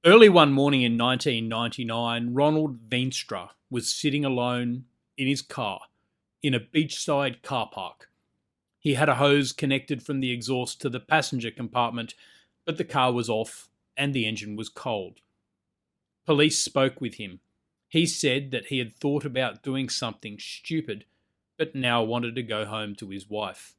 Early one morning in 1999, Ronald Veenstra was sitting alone in his car in a beachside car park. He had a hose connected from the exhaust to the passenger compartment, but the car was off and the engine was cold. Police spoke with him. He said that he had thought about doing something stupid, but now wanted to go home to his wife.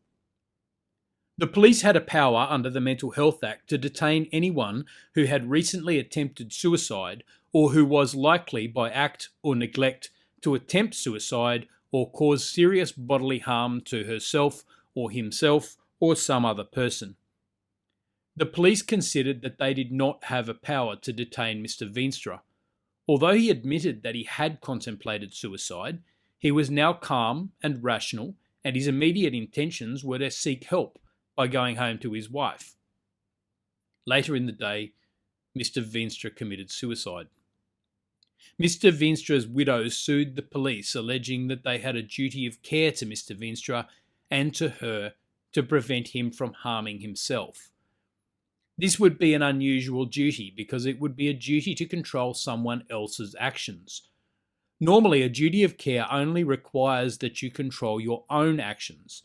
The police had a power under the Mental Health Act to detain anyone who had recently attempted suicide or who was likely, by act or neglect, to attempt suicide or cause serious bodily harm to herself or himself or some other person. The police considered that they did not have a power to detain Mr. Veenstra. Although he admitted that he had contemplated suicide, he was now calm and rational, and his immediate intentions were to seek help by going home to his wife. Later in the day, Mr. Veenstra committed suicide. Mr. Veenstra's widow sued the police, alleging that they had a duty of care to Mr. Veenstra and to her to prevent him from harming himself. This would be an unusual duty because it would be a duty to control someone else's actions. Normally, a duty of care only requires that you control your own actions.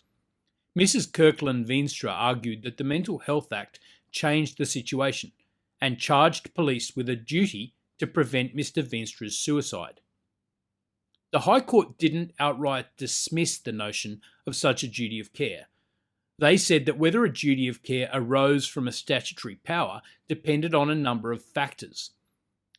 Mrs. Kirkland Veenstra argued that the Mental Health Act changed the situation and charged police with a duty to prevent Mr. Veenstra's suicide. The High Court didn't outright dismiss the notion of such a duty of care. They said that whether a duty of care arose from a statutory power depended on a number of factors.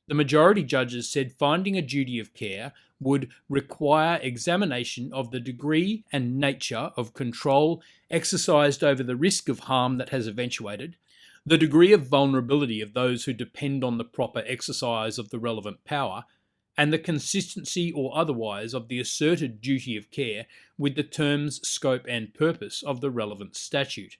The majority judges said finding a duty of care would require examination of the degree and nature of control exercised over the risk of harm that has eventuated, the degree of vulnerability of those who depend on the proper exercise of the relevant power, and the consistency or otherwise of the asserted duty of care with the terms, scope, and purpose of the relevant statute.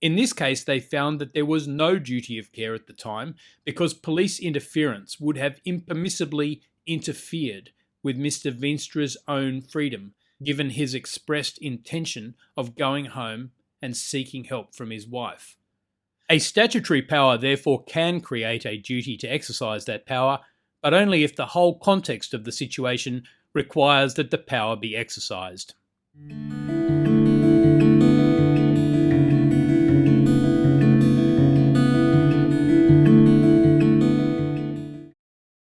In this case, they found that there was no duty of care at the time because police interference would have impermissibly interfered with Mr. Veenstra's own freedom, given his expressed intention of going home and seeking help from his wife. A statutory power therefore can create a duty to exercise that power, but only if the whole context of the situation requires that the power be exercised.